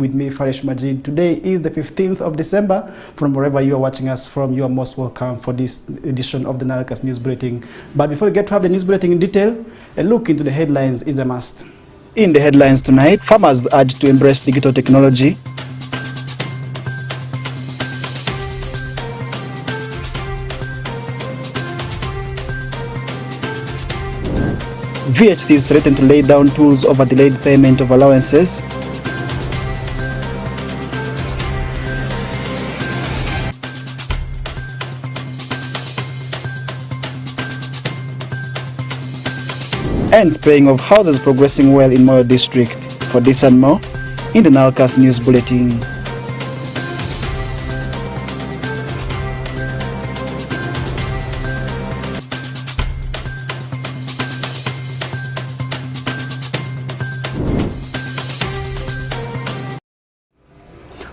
with me, Farish Majid. Today is the 15th of December. From wherever you are watching us from, you are most welcome for this edition of the NILE CAST News Bulletin. But before we get to have the news bulletin in detail, a look into the headlines is a must. In the headlines tonight, farmers urged to embrace digital technology. VHTs threaten to lay down tools over delayed payment of allowances. And spraying of houses progressing well in Moyo district. For this and more, in the NILE CAST News Bulletin.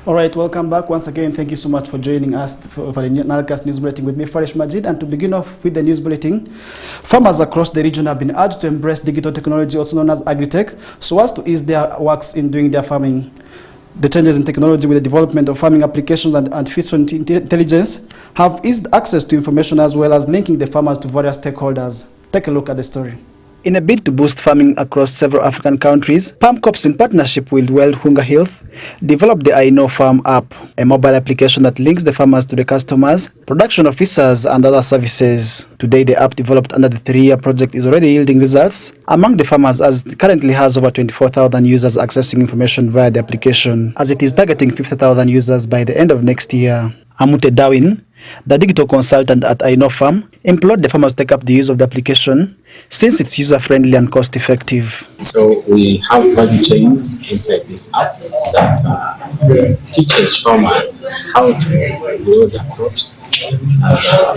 All right, welcome back once again. Thank you so much for joining us for the NILE CAST News Bulletin with me, Farish Majid. And to begin off with the news bulletin, farmers across the region have been urged to embrace digital technology, also known as agri-tech, so as to ease their works in doing their farming. The changes in technology with the development of farming applications and artificial intelligence have eased access to information as well as linking the farmers to various stakeholders. Take a look at the story. In a bid to boost farming across several African countries, Palm Corps, in partnership with World Hunger Health, developed the I Know Farm app, a mobile application that links the farmers to the customers, production officers, and other services. Today, the app developed under the 3-year project is already yielding results among the farmers, as it currently has over 24,000 users accessing information via the application, as it is targeting 50,000 users by the end of next year. Amute Darwin, the digital consultant at I Know Farm, implored the farmers to take up the use of the application since it's user-friendly and cost-effective. So we have value chains inside this app that teaches farmers how to grow their crops,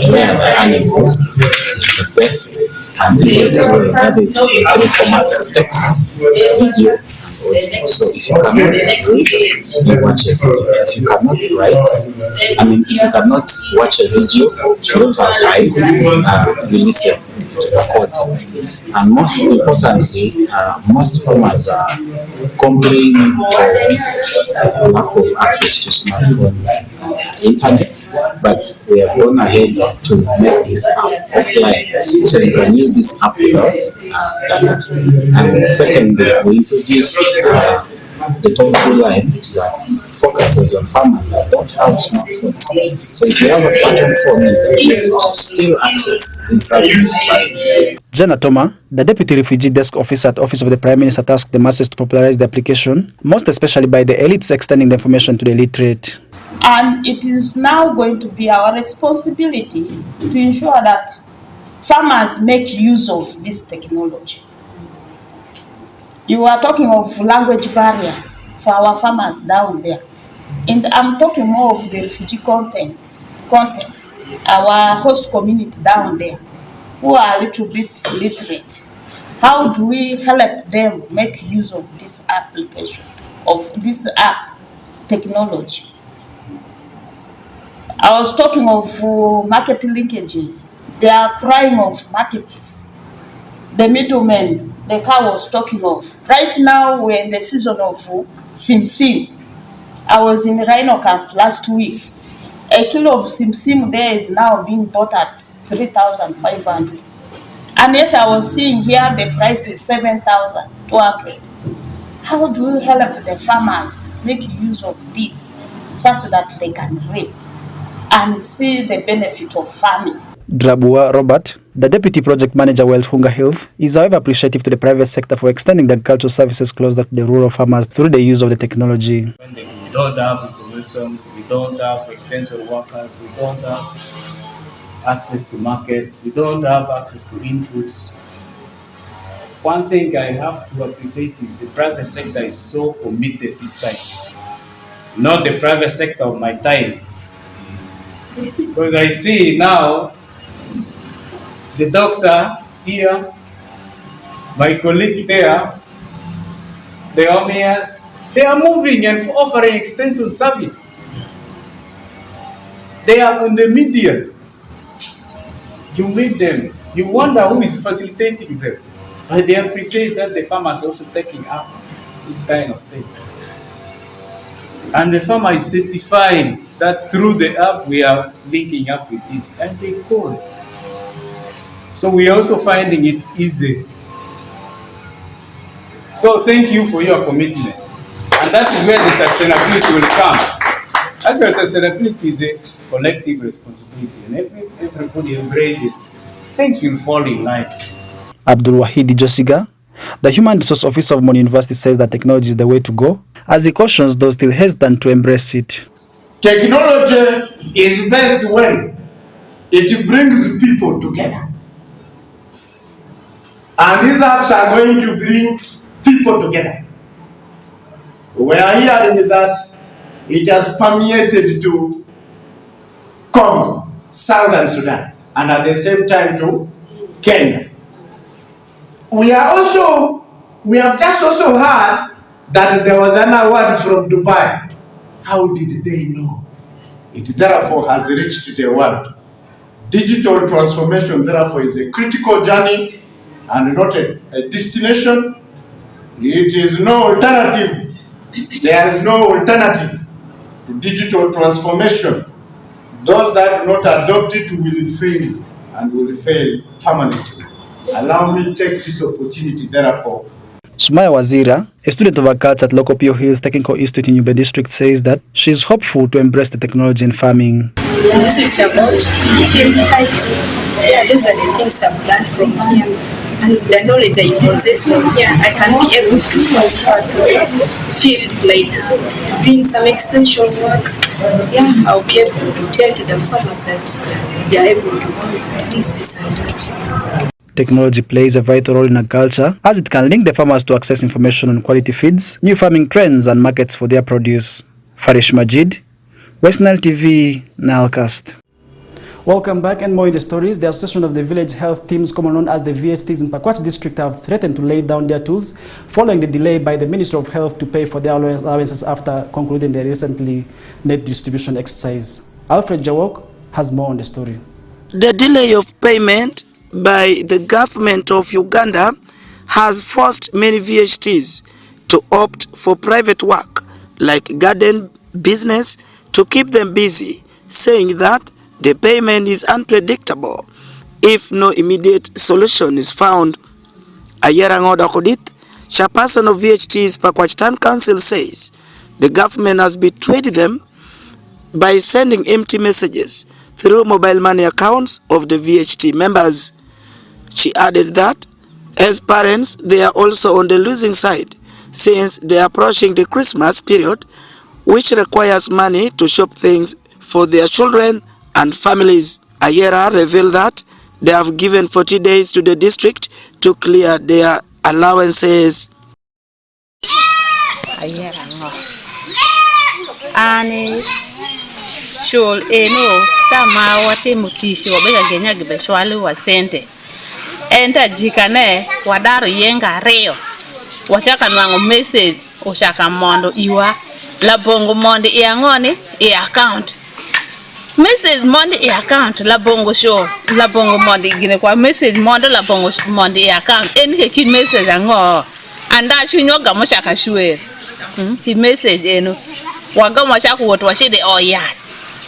where the animals, the best, and that is in any format: text, video. So if you cannot read, you watch a video. If you cannot write, if you cannot watch a video, you don't have eyes, you listen to the content. And most importantly, most farmers are complaining of lack of access to smartphone internet, but we have gone ahead to make this app offline, so you can use this app without data. And secondly, we introduced the toll-free line that focuses on farmers that don't have smartphones. So if you have a button phone, you can be able to still access this service. Jana Toma, the Deputy Refugee Desk Officer at Office of the Prime Minister, tasked the masses to popularize the application, most especially by the elites extending the information to the illiterate. And it is now going to be our responsibility to ensure that farmers make use of this technology. You are talking of language barriers for our farmers down there. And I'm talking more of the refugee context, our host community down there, who are a little bit literate. How do we help them make use of this application, of this app technology? I was talking of market linkages. They are crying of markets. The middlemen, the car was talking of. Right now, we're in the season of Sim. I was in Rhino Camp last week. A kilo of Sim there is now being bought at 3,500. And yet I was seeing here the price is 7,200. How do we help the farmers make use of this just that they can reap and see the benefit of farming? Drabua Robert, the Deputy Project Manager, World Hunger Health, is however appreciative to the private sector for extending the agricultural services closer to the rural farmers through the use of the technology. When we don't have information, we don't have extension workers, we don't have access to market, we don't have access to inputs. One thing I have to appreciate is the private sector is so committed this time. Not the private sector of my time. Because I see now the doctor here, my colleague there, the homeopaths, they are moving and offering extension service. They are on the media. You meet them, you wonder who is facilitating them. But they appreciate that the farmers are also taking up this kind of thing. And the farmer is testifying that through the app we are linking up with this, and they call. So we are also finding it easy. So thank you for your commitment. And that is where the sustainability will come. Actually, sustainability is a collective responsibility, and everybody embraces, things will fall in line. Abdul Wahidi Josiga, the Human Resource Officer of Mon University, says that technology is the way to go, as he cautions those still hesitant to embrace it. Technology is best when it brings people together. And these apps are going to bring people together. We are hearing that it has permeated to Congo, Southern Sudan, and at the same time to Kenya. We have just also heard that there was an award from Dubai. How did they know? It therefore has reached the world. Digital transformation therefore is a critical journey and not a destination. It is no alternative. There is no alternative to digital transformation. Those that do not adopt it will fail, and will fail permanently. Allow me to take this opportunity, therefore. Sumaya Wazira, a student of agriculture at local Pio Hills Technical Institute in Ube District, says that she is hopeful to embrace the technology in farming. This is about field life. Yeah, those are the things I've learned from here. And the knowledge I possess from here, I can be able to transfer to field, like doing some extension work. Yeah, I'll be able to tell to the farmers that they are able to do this and that. Technology plays a vital role in agriculture, as it can link the farmers to access information on quality feeds, new farming trends and markets for their produce. Farish Majid, West Nile TV, NILE CAST. Welcome back, and more in the stories. The Association of the Village Health Teams, commonly known as the VHTs in Pakwach District, have threatened to lay down their tools following the delay by the Ministry of Health to pay for their allowances after concluding their recently net distribution exercise. Alfred Jawok has more on the story. The delay of payment by the government of Uganda has forced many VHTs to opt for private work like garden business to keep them busy, saying that the payment is unpredictable if no immediate solution is found. Ayerang Odakodit, chairperson of VHT's Pakwach Town Council, says the government has betrayed them by sending empty messages through mobile money accounts of the VHT members. She added that as parents, they are also on the losing side since they are approaching the Christmas period, which requires money to shop things for their children and families. Ayera revealed that they have given 40 days to the district to clear their allowances. Ani shul eno sama wati mutishi wabega genya gibeshwali wa sente enta jikane wadaru yenga reo wachaka nwango message ushaka mondo iwa la bongo mondo iangoni account message mondo account la bongo show la bongo mondo gine kwa message mondo la bongo mondo account enke kin message ango anda chunyoga mochaka shwe ki message eno waga mochaka woto washide oya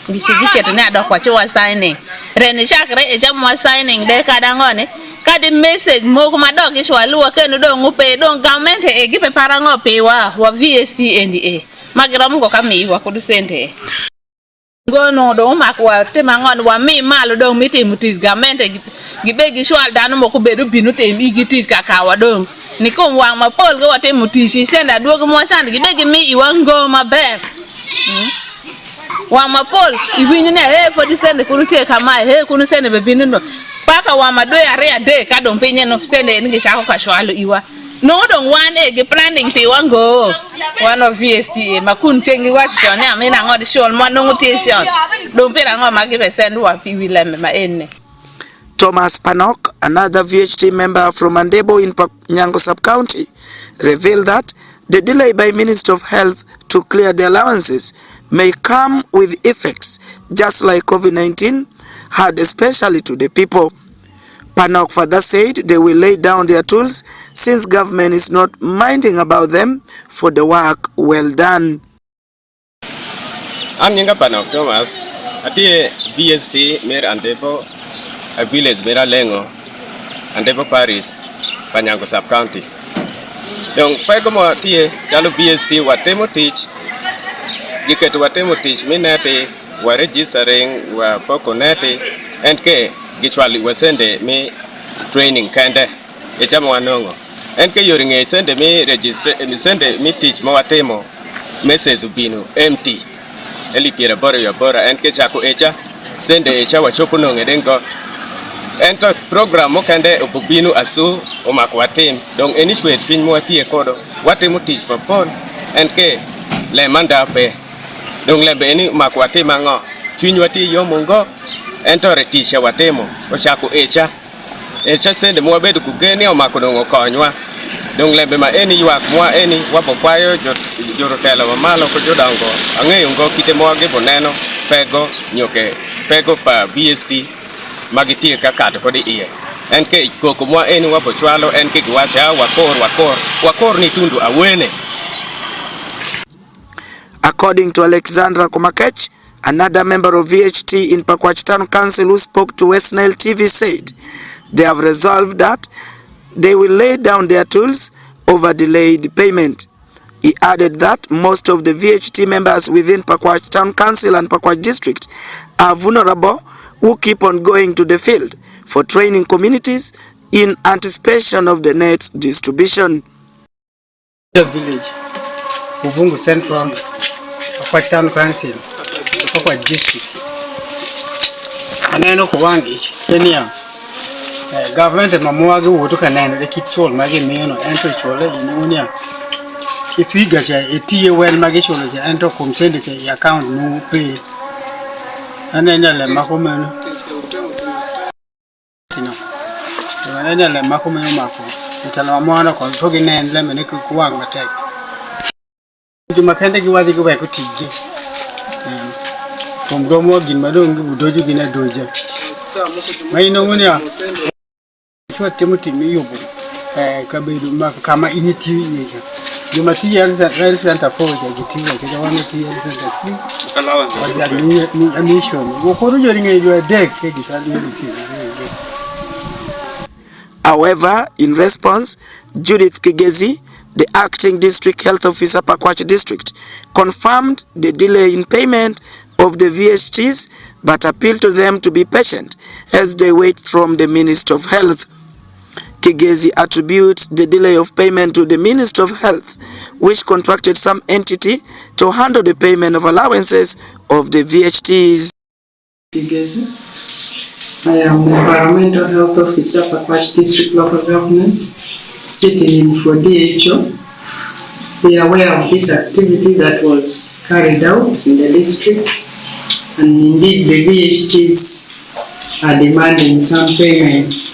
certificate ne adokwa chiwa signing rene chakre e jamwa signing de kadangone kadi message moko madok ishwaluwa kendo dongo pe don government e gipe parango pe wa VST NDA magira mungo kamiwa kudusente gono do makwa temangon wa mi malo don miti mutis government gibegi shwal danu moko bedu binu te igitis kakawa don nikom wang mapol go wate mutisi senda duogo mo sand gibegi mi iwango maber wa mapol iwinyo ne for the send kunu te kama kunu send be binu paka wa madoy area de ka don pinye no sende ngi shako ka shwalo iwa no don wane ge planning pe wango one of VSTA makun chengi wachi chone amina ngodi shol mo no ngutie shol don pe rango magire send wa pi wileme ma enne. Thomas Panok, another VHT member from Mandebo in Nyango sub-county, revealed that the delay by Minister of Health to clear the allowances may come with effects just like COVID-19 had, especially to the people. Panok further said they will lay down their tools since government is not minding about them for the work well done. An nyinga Panok Thomas, atie VST mer Andepo, a village mera Lengo, Andepo Paris, Panyango sub county. Donc pego mo atie chalo VST watemo teach, giket watemo teach minete wa registering wa pokonete and ke gichwali wasende mi training kende echamo wanongo. And ke yoringe sende mi register sende mi teach mo watemo message binu empty. Eli piera bora ya bora and ke chako echa sende echa wachopo nonge dengo ento program mo kende opubinu asu o makwatim dong initiate fin mo atie kodo watemo teach papon and ke le manda pe dong lembe eni makwatim mango fin wati yo mongo ento re teach watemo o chako echa sende mo bedu kugeni o makodongo konywa dong lembe ma eni yuak mo eni wapo kwayo jorotelo mamalo ko jodango ang'eyo ngo kite mo ge boneno pego nyoke pego pa VST magitie kakato kodi iye en ke koko mo eni wapo chwalo en ke gwacha wakor ni tundu awene. According to Alexandra Komakech, another member of VHT in Pakwach Town Council who spoke to West Nile TV, said they have resolved that they will lay down their tools over delayed payment. He added that most of the VHT members within Pakwach Town Council and Pakwach District are vulnerable who keep on going to the field for training communities in anticipation of the net distribution. The village, Ubungu Central, Pakwach Town Council, Pakwach District. Aneno kuwangi, Kenya. Government mamuagi wutuka nene de kitchol magi mino ento chole inunia ifiga cha etie well magi chole cha ento kumsende cha account no pay anene le makomeno tino anene le makomeno mako itala mwana ko togi nene le mene kuwang matek juma kende giwaji go ko tigi komdomo gin madongi budoju gina doja mai no munia Timothy Miyubu, Kabiru Kama Initi, you materials at Rail Center for the GT, one material center 3, a mission. What are you doing in your deck? However, in response, Judith Kigezi, the acting district health officer Pakwach District, confirmed the delay in payment of the VHTs but appealed to them to be patient as they wait from the Minister of Health. Kigezi attributes the delay of payment to the Minister of Health, which contracted some entity to handle the payment of allowances of the VHTs. Kigezi. I am the Environmental Health Officer for Pakwach District Local Government, sitting in for DHO. We are aware of this activity that was carried out in the district, and indeed the VHTs are demanding some payments.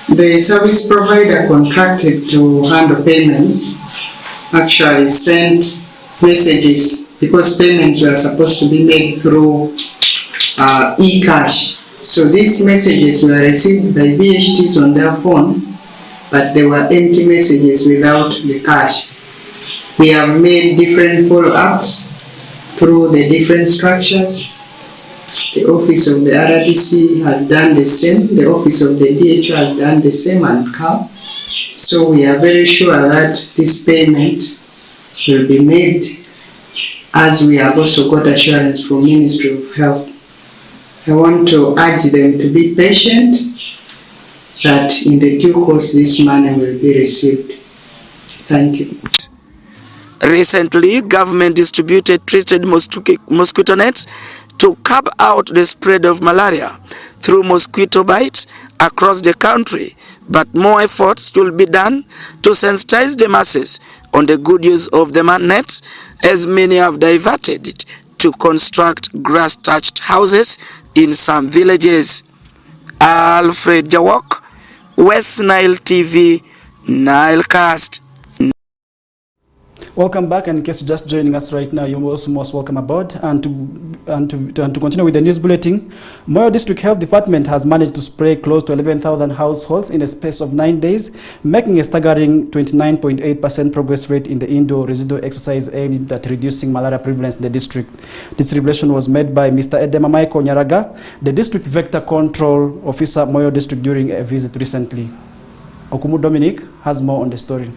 The service provider contracted to handle payments actually sent messages because payments were supposed to be made through e-cash. So these messages were received by VHTs on their phone, but they were empty messages without the cash. We have made different follow-ups through the different structures. The office of the RDC has done the same, the office of the DHO has done the same, and CAL. So we are very sure that this payment will be made, as we have also got assurance from Ministry of Health. I want to urge them to be patient, that in the due course this money will be received. Thank you. Recently, government distributed treated mosquito nets to curb out the spread of malaria through mosquito bites across the country, but more efforts should be done to sensitize the masses on the good use of the nets, as many have diverted it to construct grass-thatched houses in some villages. Alfred Jawok, West Nile TV, Nile Cast. Welcome back, and in case you're just joining us right now, you're also most welcome aboard. And to continue with the news bulletin, Moyo District Health Department has managed to spray close to 11,000 households in a space of 9 days, making a staggering 29.8% progress rate in the indoor residual exercise aimed at reducing malaria prevalence in the district. This revelation was made by Mr. Edema Michael Nyaraga, the District Vector Control Officer, Moyo District, during a visit recently. Okumu Dominic has more on the story.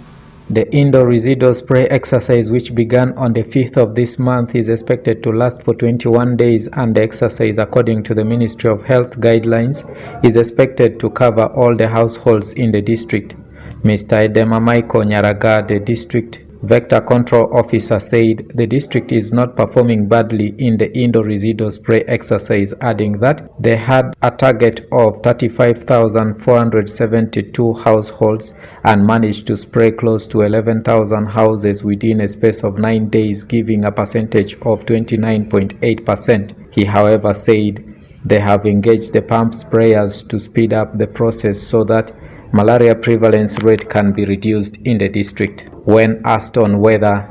The indoor residual spray exercise, which began on the 5th of this month, is expected to last for 21 days, and the exercise, according to the Ministry of Health guidelines, is expected to cover all the households in the district. Mr. Edema Michael Nyaraga, the District Vector Control Officer, said the district is not performing badly in the indoor residual spray exercise, adding that they had a target of 35,472 households and managed to spray close to 11,000 houses within a space of 9 days, giving a percentage of 29.8%. He, however, said they have engaged the pump sprayers to speed up the process so that malaria prevalence rate can be reduced in the district. When asked on whether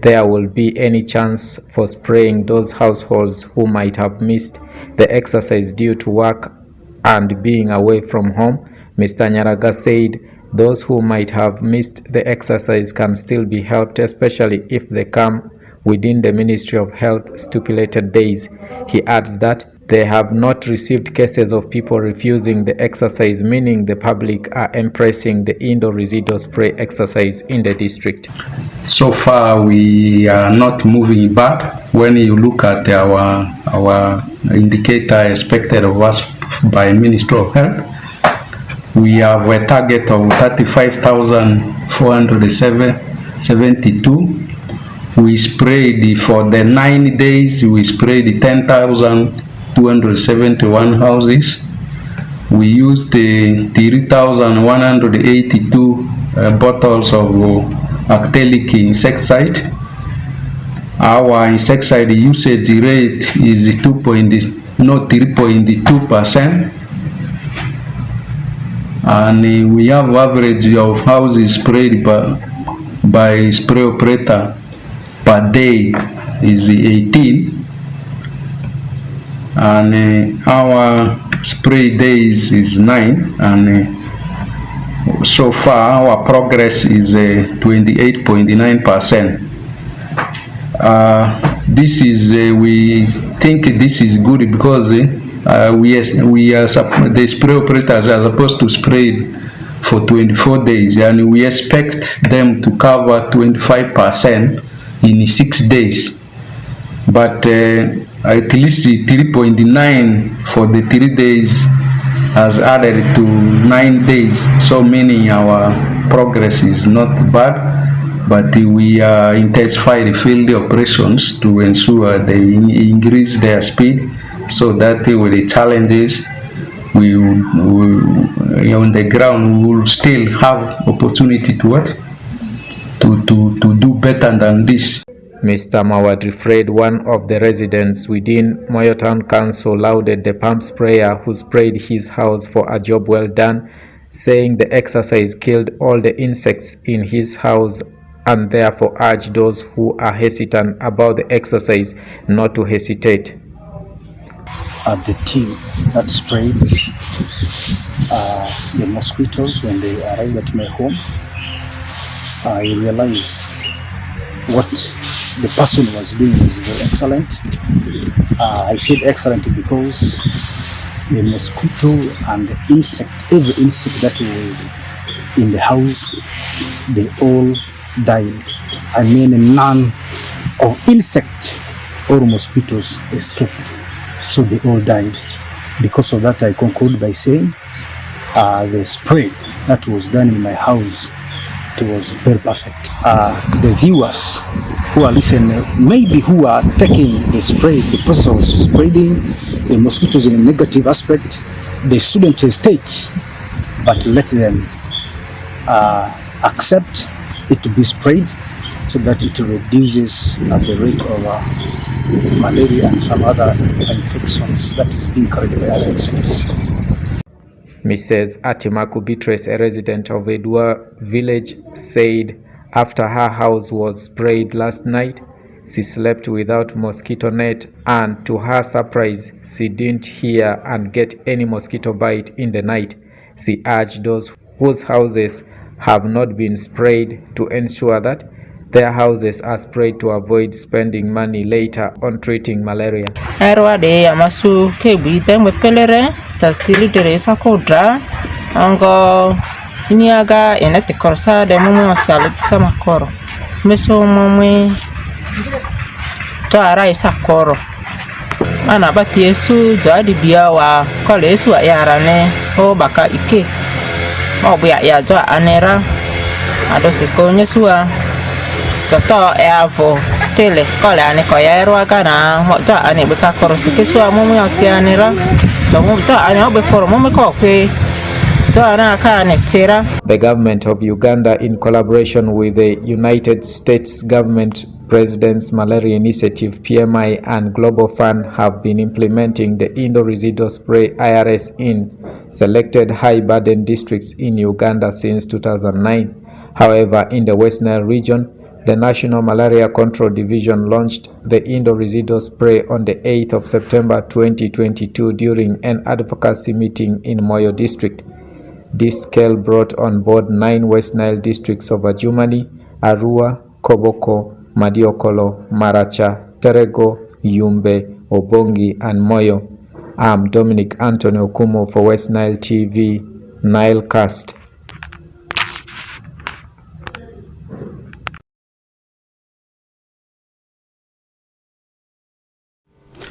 there will be any chance for spraying those households who might have missed the exercise due to work and being away from home, Mr. Nyaraga said those who might have missed the exercise can still be helped, especially if they come within the Ministry of Health stipulated days. He adds that they have not received cases of people refusing the exercise, meaning the public are embracing the indoor residual spray exercise in the district. So far, we are not moving back. When you look at our indicator expected of us by Ministry of Health, we have a target of 35,472. We sprayed for the 9 days. We sprayed 10,271 houses. We used 3,182 bottles of acrylic insecticide. Our insecticide usage rate is 3.2%, and we have average of houses sprayed by spray operator per day is 18. And our spray days is 9, and so far our progress is 28.9%. This is we think this is good because the spray operators are supposed to spray for 24 days, and we expect them to cover 25% in 6 days, but at least 3.9 for the 3 days has added to 9 days, so meaning our progress is not bad, but we intensify the field operations to ensure they increase their speed, so that with the challenges we on the ground we will still have opportunity to do better than this. Mr. Mawadri Fred, one of the residents within Moyo Town Council, lauded the pump sprayer who sprayed his house for a job well done, saying the exercise killed all the insects in his house, and therefore urged those who are hesitant about the exercise not to hesitate. The team that sprayed the mosquitoes when they arrived at my home, I realized what the person was doing was very excellent. I said excellent because the mosquito and the insect, every insect that was in the house, they all died. I mean, none of insect or mosquitoes escaped, so they all died. Because of that, I conclude by saying the spray that was done in my house, it was very perfect. The viewers who are listening, maybe who are taking the spray, the process of spreading the mosquitoes in a negative aspect, they shouldn't hesitate, but let them accept it to be sprayed so that it reduces the rate of malaria and some other infections that is being carried by other insects. Mrs. Atimaku Beatrice, a resident of Edua village, said after her house was sprayed last night. She slept without mosquito net, and to her surprise, she didn't hear and get any mosquito bite in the night. She urged those whose houses have not been sprayed to ensure that their houses are sprayed to avoid spending money later on treating malaria. Erwa de amasu ke buiteng bepelere tastili teresa kodra ango iniaga enete korsa de mumu chalit sama koro meso mumwe to ara isa koro ana bati Yesu jadi biawa kole Yesu yarane o baka ike o bia ya jo anera ado sikonye suwa toto eavo stele kole ane ko yaerwa kana mo to ane beka koro sikiswa mumu yasianera to mumu to ane obe koro mumu ko kwe. The government of Uganda, in collaboration with the United States government, President's Malaria Initiative (PMI) and Global Fund, have been implementing the indoor residual spray (IRS) in selected high-burden districts in Uganda since 2009. However, in the West Nile region, the National Malaria Control Division launched the indoor residual spray on the 8th of September 2022 during an advocacy meeting in Moyo district. This scale brought on board 9 West Nile districts of Adjumani, Arua, Koboko, Madiokolo, Maracha, Terego, Yumbe, Obongi, and Moyo. I'm Dominic Anthony Okumo for West Nile TV, Nile Cast.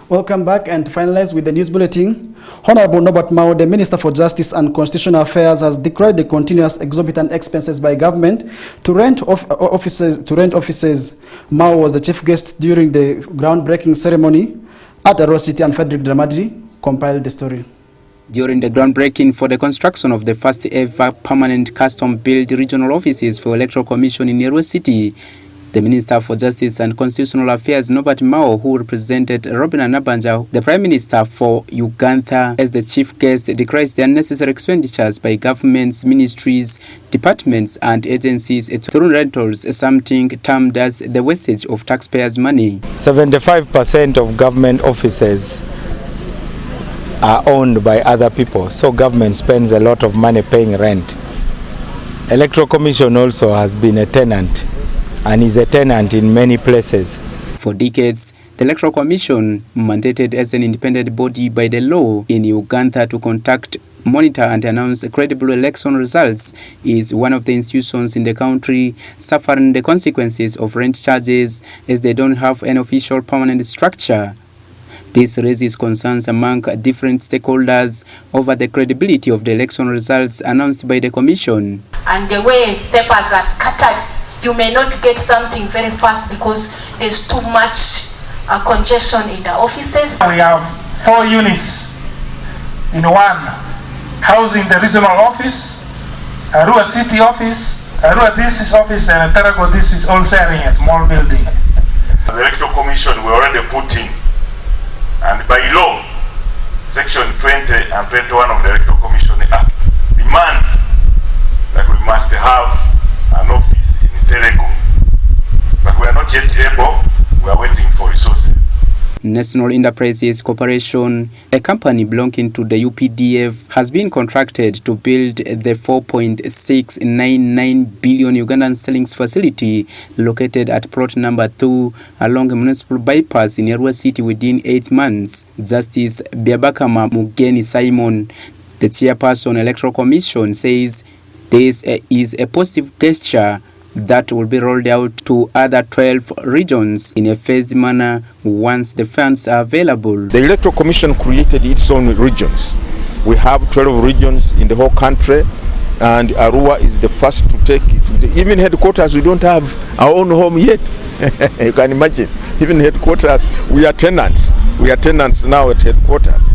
Welcome back, and to finalize with the news bulletin, Honorable Norbert Mao, the Minister for Justice and Constitutional Affairs, has decried the continuous exorbitant expenses by government to rent offices. Mao was the chief guest during the groundbreaking ceremony at Arua City, and Frederick Dramadri compiled the story. During the groundbreaking for the construction of the first ever permanent custom-built regional offices for Electoral Commission in Arua City, the Minister for Justice and Constitutional Affairs, Norbert Mao, who represented Robin Anabanja, the Prime Minister for Uganda, as the chief guest, decries the unnecessary expenditures by governments, ministries, departments and agencies through rentals, something termed as the wastage of taxpayers' money. 75% of government offices are owned by other people, so government spends a lot of money paying rent. Electoral Commission also has been a tenant and is a tenant in many places. For decades, the Electoral Commission, mandated as an independent body by the law in Uganda to conduct, monitor and announce credible election results, is one of the institutions in the country suffering the consequences of rent charges as they don't have an official permanent structure. This raises concerns among different stakeholders over the credibility of the election results announced by the Commission. And the way papers are scattered, you may not get something very fast because there's too much congestion in the offices. We have 4 units in one, housing the regional office, Arua City office, Arua District office, and Terego District all sharing a small building. As the Electoral Commission, we already put in, and by law, Section 20 and 21 of the Electoral Commission Act demands that we must have an office in Terego. But we are not yet able, we are waiting for resources. National Enterprises Corporation, a company belonging to the UPDF, has been contracted to build the 4.699 billion Ugandan sterlings facility located at plot number 2 along a municipal bypass in Arua City within 8 months. Justice Biabakama Mugeni Simon, the chairperson Electoral Commission, says this is a positive gesture that will be rolled out to other 12 regions in a phased manner once the funds are available. The Electoral Commission created its own regions. We have 12 regions in the whole country, and Arua is the first to take it. Even headquarters, we don't have our own home yet. You can imagine. Even headquarters, we are tenants. We are tenants now at headquarters.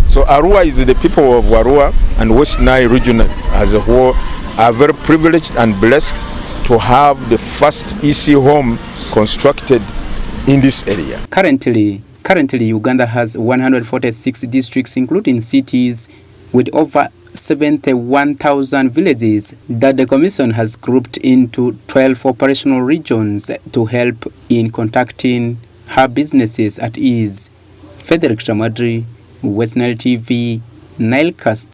So Arua is the people of Arua and West Nile region as a whole are very privileged and blessed to have the first EC home constructed in this area. Currently, Uganda has 146 districts, including cities, with over 71,000 villages that the Commission has grouped into 12 operational regions to help in conducting her businesses at ease. Frederick Tamadri, West Nile TV, NILE CAST.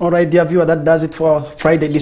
All right, dear viewer, that does it for Friday edition.